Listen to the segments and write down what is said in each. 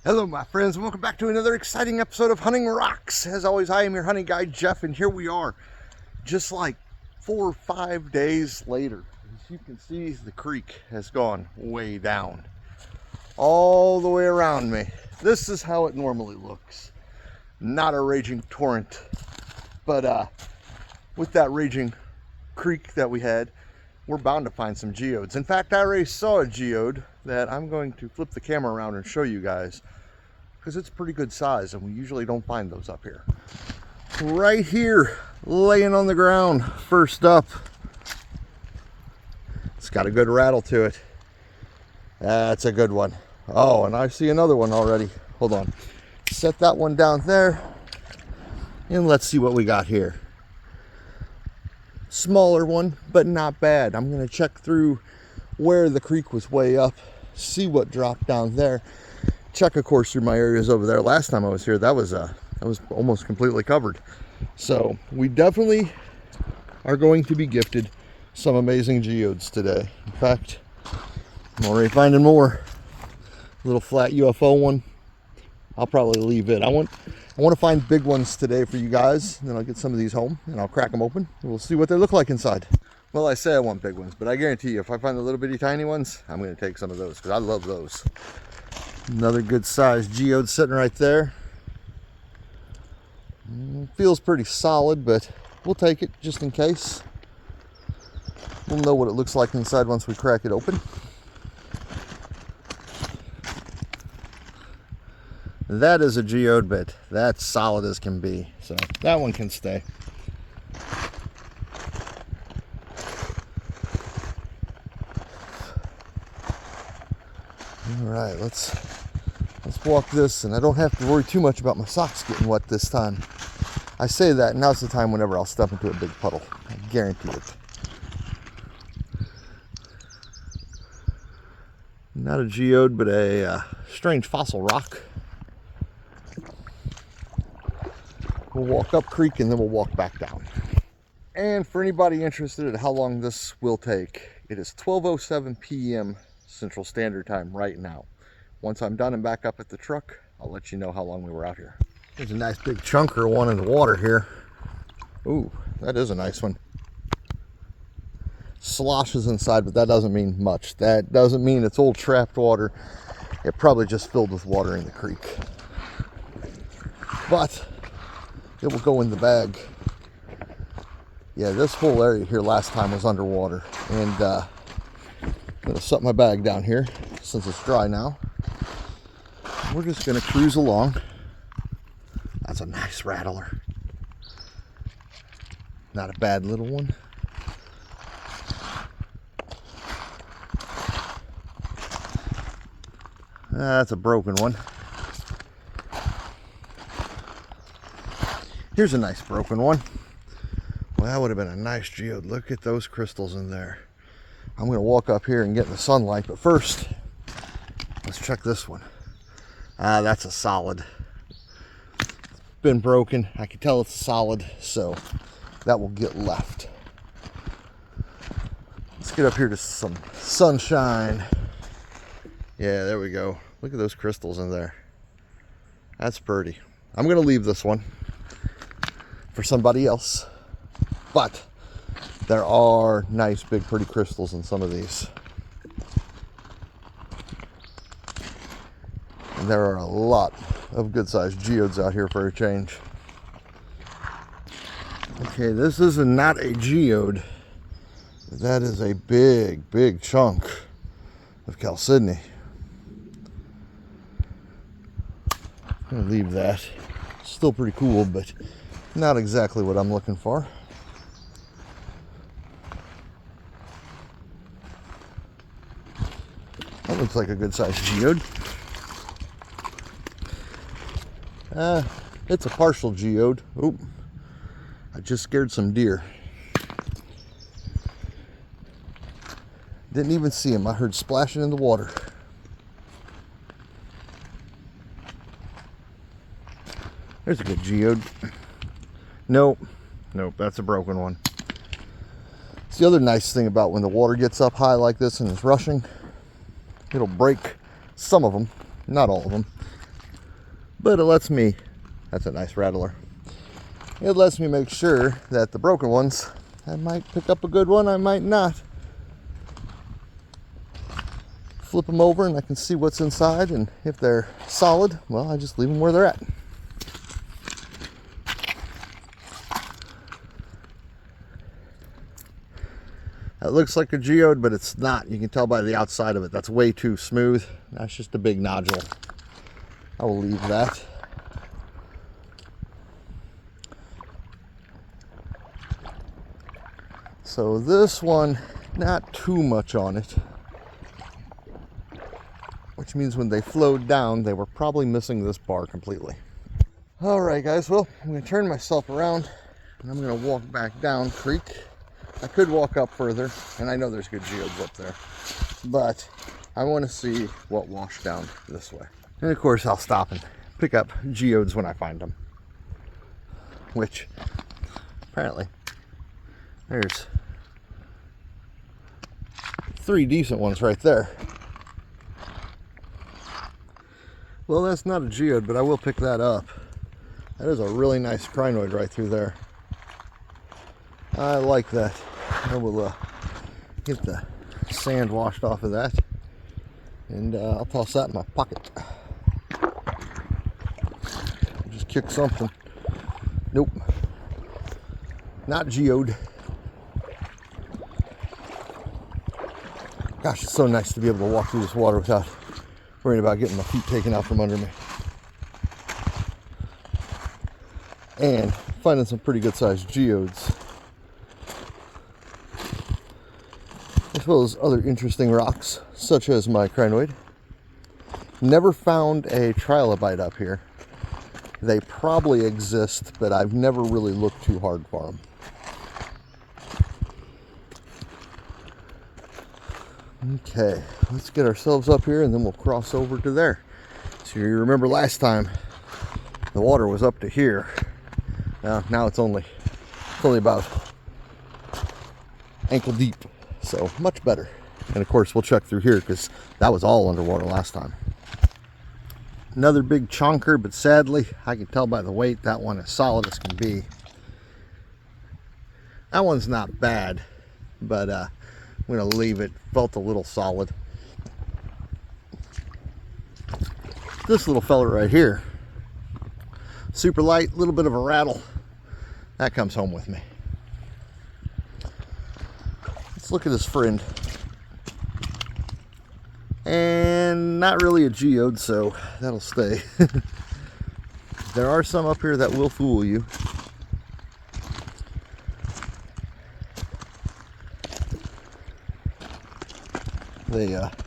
Hello my friends, and welcome back to another exciting episode of Hunting Rocks. As always, I am your hunting guide Jeff, and here we are just like 4 or 5 days later. As you can see, the creek has gone way down all the way around me. This is how it normally looks. Not a raging torrent, but with that raging creek that we had, we're bound to find some geodes. In fact, I already saw a geode that I'm going to flip the camera around and show you guys, because it's pretty good size and we usually don't find those up here. Right here, laying on the ground, first up. It's got a good rattle to it. That's a good one. Oh, and I see another one already. Hold on. Set that one down there, and let's see what we got here. Smaller one, but not bad. I'm going to check through where the creek was way up, see what dropped down there. Check, of course, through my areas over there. Last time I was here, that was almost completely covered. So we definitely are going to be gifted some amazing geodes today. In fact, I'm already finding more. Little flat UFO one. I'll probably leave it. I want to find big ones today for you guys, and then I'll get some of these home and I'll crack them open and we'll see what they look like inside. Well, I say I want big ones, but I guarantee you if I find the little bitty tiny ones, I'm going to take some of those because I love those. Another good sized geode sitting right there. Feels pretty solid, but we'll take it just in case. We'll know what it looks like inside once we crack it open. That is a geode, but that's solid as can be, so that one can stay. All right, let's walk this, and I don't have to worry too much about my socks getting wet this time. I say that, and now's the time whenever I'll step into a big puddle. I guarantee it. Not a geode, but a strange fossil rock. We'll walk up creek and then we'll walk back down. And for anybody interested in how long this will take, it is 12:07 p.m. Central Standard Time right now. Once I'm done and back up at the truck, I'll let you know how long we were out here. There's a nice big chunker one in the water here. Ooh, that is a nice one. Sloshes inside, but that doesn't mean much. That doesn't mean it's old trapped water. It probably just filled with water in the creek. But it will go in the bag. Yeah, this whole area here last time was underwater. And I'm going to set my bag down here since it's dry now. We're just going to cruise along. That's a nice rattler. Not a bad little one. That's a broken one. Here's a nice broken one. Well, that would have been a nice geode. Look at those crystals in there. I'm going to walk up here and get in the sunlight, but first, let's check this one. That's a solid. It's been broken. I can tell it's a solid, so that will get left. Let's get up here to some sunshine. Yeah, there we go. Look at those crystals in there. That's pretty. I'm going to leave this one for somebody else, but there are nice big pretty crystals in some of these, and there are a lot of good sized geodes out here for a change. Okay, this is not a geode. That is a big chunk of chalcedony. I'm gonna leave that. Still pretty cool, but not exactly what I'm looking for. That looks like a good sized geode. It's a partial geode. Oop, I just scared some deer. Didn't even see him. I heard splashing in the water. There's a good geode. Nope, that's a broken one. It's the other nice thing about when the water gets up high like this and it's rushing, it'll break some of them, not all of them, But it lets me, that's a nice rattler. It lets me make sure that the broken ones, I might pick up a good one, I might not. Flip them over and I can see what's inside, and if they're solid, well, I just leave them where they're at. It looks like a geode, but it's not. You can tell by the outside of it. That's way too smooth. That's just a big nodule. I will leave that. So this one, not too much on it. Which means when they flowed down, they were probably missing this bar completely. All right, guys. Well, I'm going to turn myself around and I'm going to walk back down creek. I could walk up further, and I know there's good geodes up there, but I want to see what washed down this way. And of course, I'll stop and pick up geodes when I find them, which apparently there's 3 decent ones right there. Well, that's not a geode, but I will pick that up. That is a really nice crinoid right through there. I like that. I will get the sand washed off of that, and I'll toss that in my pocket. Just kick something. Nope. Not geode. Gosh, it's so nice to be able to walk through this water without worrying about getting my feet taken out from under me. And finding some pretty good sized geodes. As well as other interesting rocks, such as my crinoid. Never found a trilobite up here. They probably exist, but I've never really looked too hard for them. Okay, let's get ourselves up here and then we'll cross over to there. So you remember last time the water was up to here. Now it's only about ankle deep. So much better. And of course we'll check through here because that was all underwater last time. Another big chonker, but sadly I can tell by the weight that one is solid as can be. That one's not bad, but I'm going to leave it. Felt a little solid. This little fella right here, super light, little bit of a rattle. That comes home with me. Let's look at his friend. And not really a geode, so that'll stay. There are some up here that will fool you.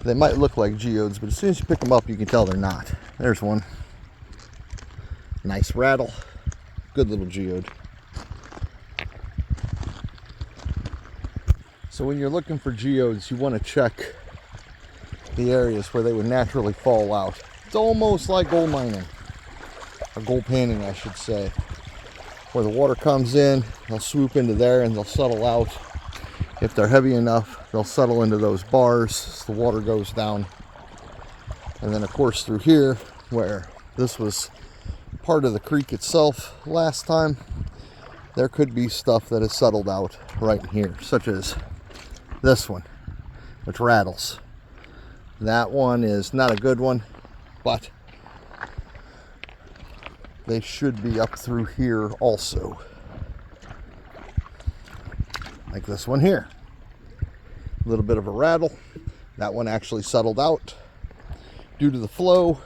They might look like geodes, but as soon as you pick them up, you can tell they're not. There's one. Nice rattle. Good little geode. So when you're looking for geodes, you want to check the areas where they would naturally fall out. It's almost like gold mining, or gold panning I should say, where the water comes in, they'll swoop into there and they'll settle out. If they're heavy enough, they'll settle into those bars as the water goes down. And then of course through here, where this was part of the creek itself last time, there could be stuff that has settled out right in here, such as this one, which rattles. That one is not a good one, but they should be up through here also. Like this one here. A little bit of a rattle. That one actually settled out due to the flow.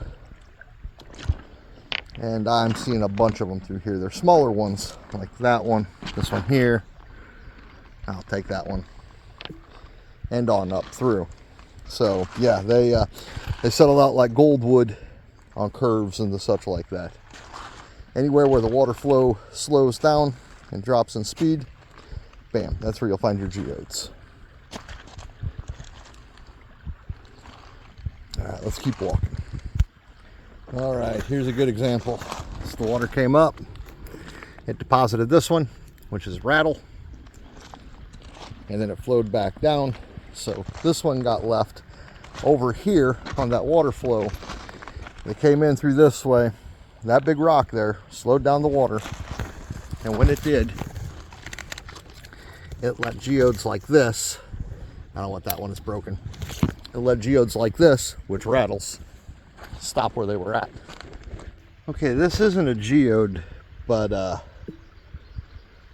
And I'm seeing a bunch of them through here. They're smaller ones, like that one, this one here. I'll take that one. And on up through. So yeah, they settled out like goldwood on curves and the such like that. Anywhere where the water flow slows down and drops in speed, bam, that's where you'll find your geodes. All right, let's keep walking. All right, here's a good example. So the water came up, it deposited this one, which is rattle, and then it flowed back down. So this one got left over here on that water flow. They came in through this way, that big rock there slowed down the water. And when it did, it let geodes like this, I don't want that one, it's broken. It let geodes like this, which rattles, stop where they were at. Okay, this isn't a geode, but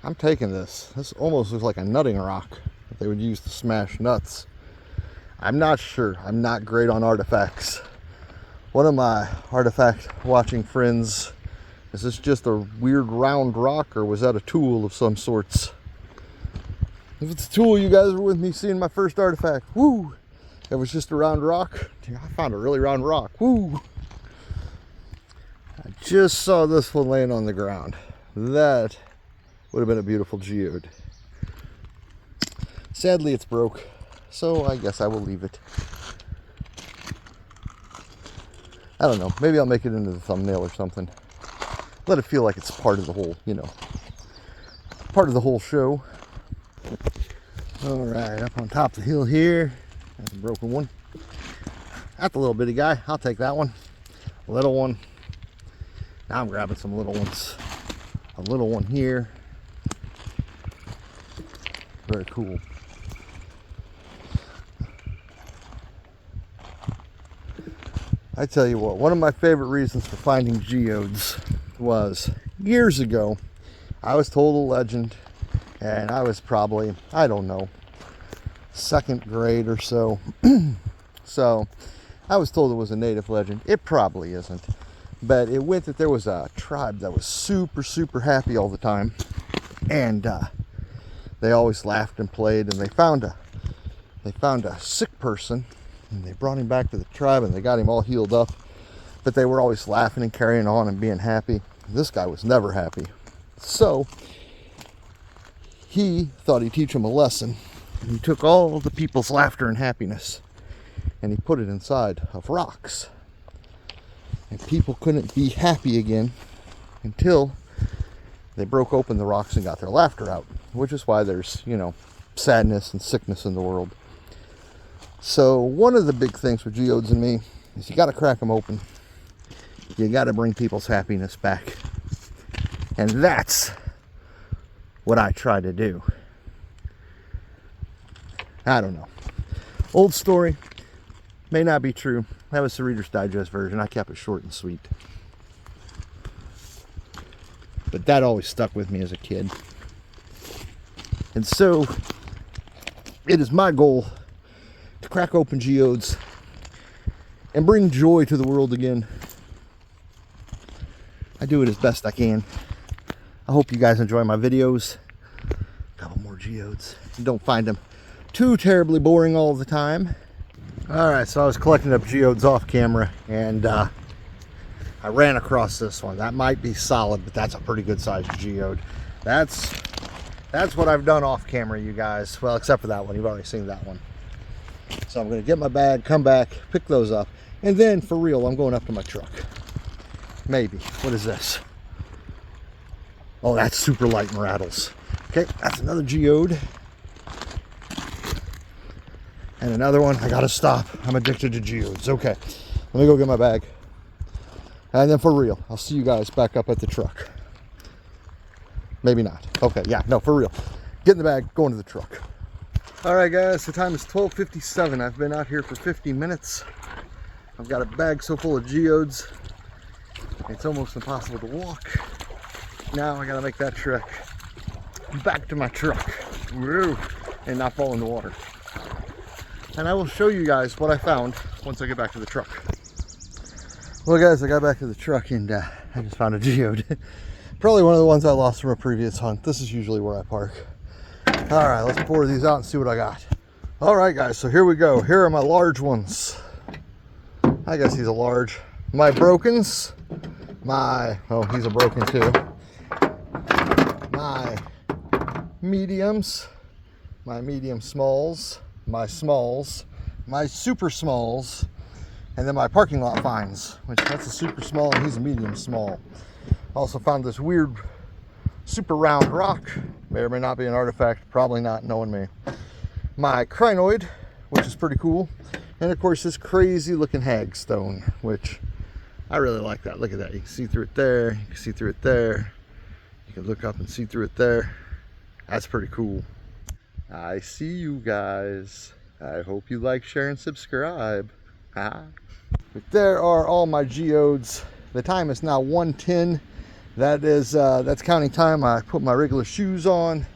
I'm taking this. This almost looks like a nutting rock that they would use to smash nuts. I'm not sure. I'm not great on artifacts. One of my artifact watching friends, is this just a weird round rock, or was that a tool of some sorts? If it's a tool, you guys were with me seeing my first artifact. Woo! It was just a round rock. I found a really round rock. Woo! I just saw this one laying on the ground. That would have been a beautiful geode. Sadly, it's broke, so I guess I will leave it. I don't know. Maybe I'll make it into the thumbnail or something. Let it feel like it's part of the whole, you know, part of the whole show. All right, up on top of the hill here. That's a broken one. That's a little bitty guy. I'll take that one. A little one. Now I'm grabbing some little ones. A little one here. Very cool. I tell you what, one of my favorite reasons for finding geodes was years ago, I was told a legend, and I was probably, I don't know, 2nd grade or so. So I was told it was a native legend. It probably isn't. But it went that there was a tribe that was super, super happy all the time. And they always laughed and played, and they found a sick person, and they brought him back to the tribe, and they got him all healed up. But they were always laughing and carrying on and being happy. This guy was never happy. So he thought he'd teach him a lesson. And he took all the people's laughter and happiness, and he put it inside of rocks. And people couldn't be happy again until they broke open the rocks and got their laughter out, which is why there's, you know, sadness and sickness in the world. So one of the big things with geodes and me is you got to crack them open. You got to bring people's happiness back. And that's what I try to do. I don't know. Old story. May not be true. That was the Reader's Digest version. I kept it short and sweet. But that always stuck with me as a kid. And so, it is my goal to crack open geodes and bring joy to the world again. I do it as best I can. I hope you guys enjoy my videos. A couple more geodes. And don't find them too terribly boring all the time. Alright, so I was collecting up geodes off camera, and I ran across this one. That might be solid, but that's a pretty good sized geode. That's what I've done off camera, you guys. Well, except for that one. You've already seen that one. So I'm going to get my bag, come back, pick those up, and then for real, I'm going up to my truck. Maybe. What is this? Oh, that's super light and rattles. Okay, that's another geode. And another one. I gotta stop. I'm addicted to geodes. Okay, let me go get my bag. And then for real, I'll see you guys back up at the truck. Maybe not. Okay, yeah, no, for real. Get in the bag, go into the truck. All right, guys, the time is 12:57. I've been out here for 50 minutes. I've got a bag so full of geodes, it's almost impossible to walk. Now I gotta make that trek back to my truck. Woo, and not fall in the water. And I will show you guys what I found once I get back to the truck. Well, guys, I got back to the truck, and I just found a geode. Probably one of the ones I lost from a previous hunt. This is usually where I park. All right, let's pour these out and see what I got. All right, guys, so here we go. Here are my large ones. I guess he's a large. My brokens. Oh, he's a broken too. My mediums. My medium smalls. My smalls, my super smalls, and then my parking lot finds, which that's a super small and he's a medium small. Also found this weird super round rock. May or may not be an artifact, probably not, knowing me. My crinoid, which is pretty cool. And of course this crazy looking hagstone, which I really like that. Look at that. You can see through it there. You can see through it there. You can look up and see through it there. That's pretty cool. I see you guys. I hope you like, share, and subscribe. But there are all my geodes. The time is now 1:10. That's counting time. I put my regular shoes on,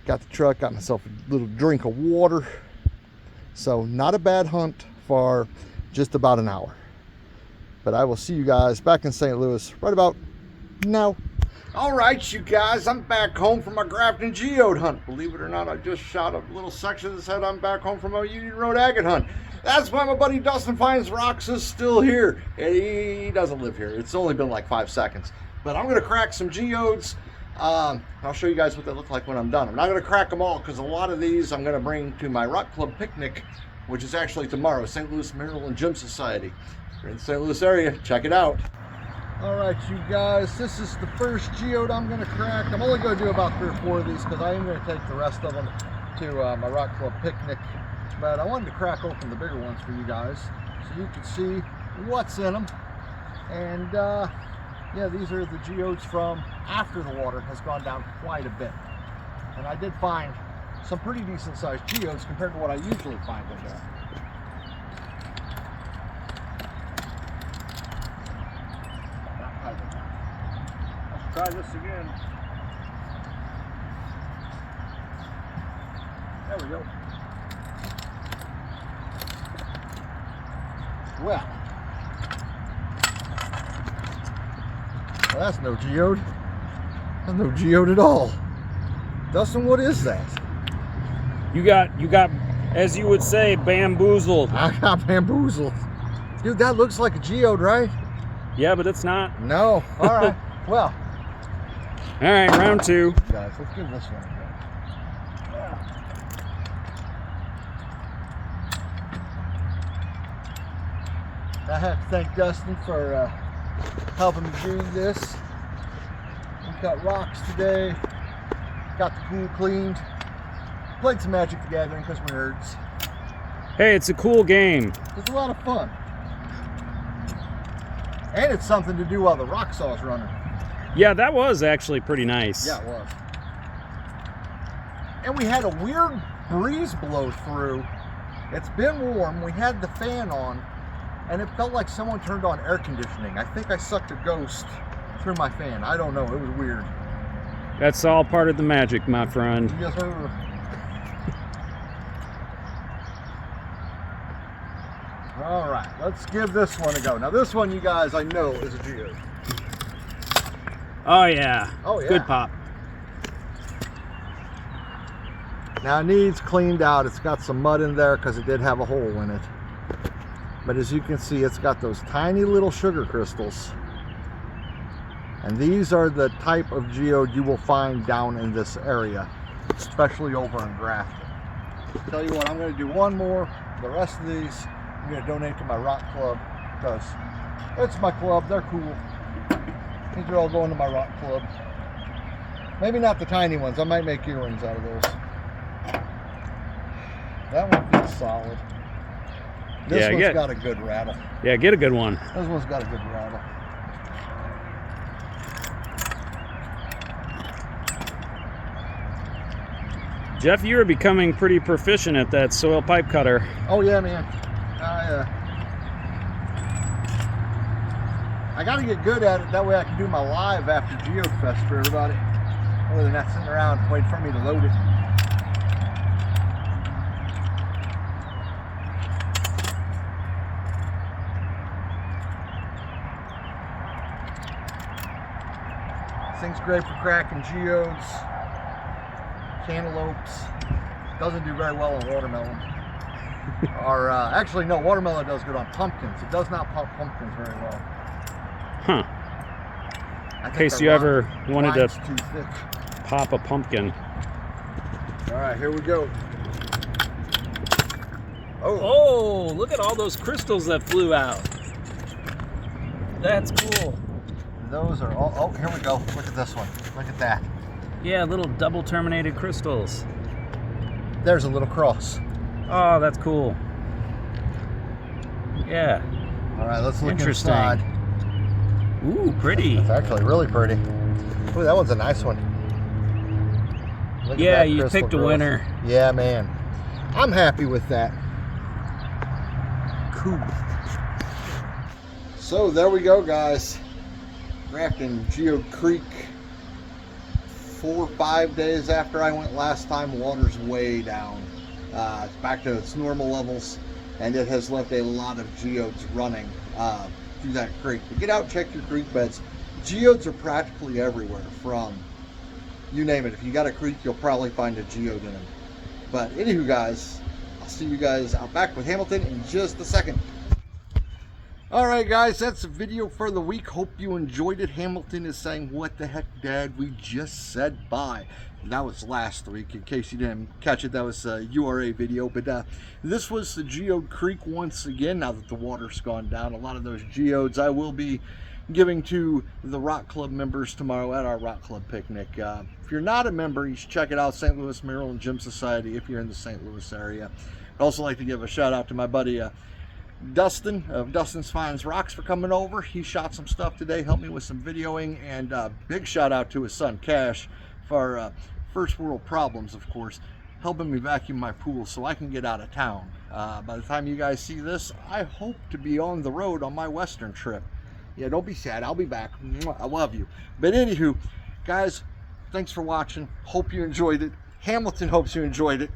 got the truck, got myself a little drink of water. So not a bad hunt for just about an hour. But I will see you guys back in St. Louis right about now. All right, you guys, I'm back home from my Grafton geode hunt. Believe it or not, I just shot a little section that said I'm back home from a Union Road agate hunt. That's why my buddy Dustin Finds Rocks is still here. He doesn't live here. It's only been like 5 seconds. But I'm going to crack some geodes. I'll show you guys what they look like when I'm done. I'm not going to crack them all because a lot of these I'm going to bring to my Rock Club picnic, which is actually tomorrow, St. Louis Mineral and Gem Society. If you're in the St. Louis area, check it out. All right, you guys, this is the first geode I'm going to crack. I'm only going to do about 3 or 4 of these because I am going to take the rest of them to my Rock Club picnic. But I wanted to crack open the bigger ones for you guys so you can see what's in them. And yeah, these are the geodes from after the water has gone down quite a bit. And I did find some pretty decent sized geodes compared to what I usually find in there. Try this again. There we go. Well, that's no geode. That's no geode at all. Dustin, what is that? You got, as you would say, bamboozled. I got bamboozled. Dude, that looks like a geode, right? Yeah, but it's not. No. All right. Well. All right, round 2. Guys, let's give this one a go. I have to thank Dustin for helping me do this. We cut rocks today, got the pool cleaned, played some Magic the Gathering because we're nerds. Hey, it's a cool game. It's a lot of fun. And it's something to do while the rock saw's running. Yeah, that was actually pretty nice. Yeah, it was. And we had a weird breeze blow through. It's been warm. We had the fan on, and it felt like someone turned on air conditioning. I think I sucked a ghost through my fan. I don't know. It was weird. That's all part of the magic, my friend. Yes, sir. All right, let's give this one a go. Now, this one, you guys, I know is a geode. Oh yeah. Oh yeah. Good pop. Now it needs cleaned out. It's got some mud in there because it did have a hole in it. But as you can see, it's got those tiny little sugar crystals. And these are the type of geode you will find down in this area, especially over in Grafton. Tell you what, I'm going to do one more. The rest of these, I'm going to donate to my Rock Club because it's my club. They're cool. These are all going to my Rock Club. Maybe not the tiny ones. I might make earrings out of those. That one feels solid. This one's got a good rattle. Yeah, get a good one. This one's got a good rattle. Jeff, you are becoming pretty proficient at that soil pipe cutter. Oh yeah, man. I got to get good at it. That way I can do my live after Geode Fest for everybody. Rather than not sitting around waiting for me to load it. This thing's great for cracking geodes, cantaloupes. Doesn't do very well on watermelon. Or actually, no, watermelon does good on pumpkins. It does not pump pumpkins very well. Huh. In case you ever wanted to too thick. pop a pumpkin. All right, here we go. Oh, look at all those crystals that flew out. That's cool. Those are all, oh, here we go. Look at this one. Look at that. Yeah, little double-terminated crystals. There's a little cross. Oh, that's cool. Yeah. All right, let's look Interesting. inside. Ooh, pretty. It's actually really pretty. Ooh, that one's a nice one. Look at Yeah, that you crystal picked a growth. winner. Yeah, man. I'm happy with that. Cool. So there we go, guys. Grafton, Geode Creek. 4 or 5 days after I went last time, water's way down. It's back to its normal levels, and it has left a lot of geodes running through that creek. But get out and check your creek beds. Geodes are practically everywhere, from you name it. If you got a creek, you'll probably find a geode in them. But anywho, guys, I'll see you guys out back with Hamilton in just a second. All right, guys, that's the video for the week. Hope you enjoyed it. Hamilton is saying, "What the heck, Dad? We just said bye." That was last week. In case you didn't catch it, that was a URA video. But this was the Geode Creek once again. Now that the water's gone down, a lot of those geodes I will be giving to the Rock Club members tomorrow at our Rock Club picnic. If you're not a member, you should check it out. St. Louis Mineral and Gem Society if you're in the St. Louis area. I'd also like to give a shout out to my buddy Dustin of Dustin's Finds Rocks for coming over. He shot some stuff today, helped me with some videoing, and big shout out to his son Cash for first world problems, of course, helping me vacuum my pool so I can get out of town. By the time you guys see this, I hope to be on the road on my Western trip. Yeah, don't be sad, I'll be back. I love you. But anywho, guys, thanks for watching. Hope you enjoyed it. Hamilton hopes you enjoyed it.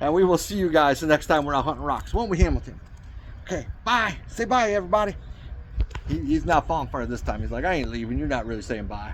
And we will see you guys the next time we're out hunting rocks. Won't we, Hamilton? Okay, bye. Say bye, everybody. He's not falling for it this time. He's like, I ain't leaving. You're not really saying bye.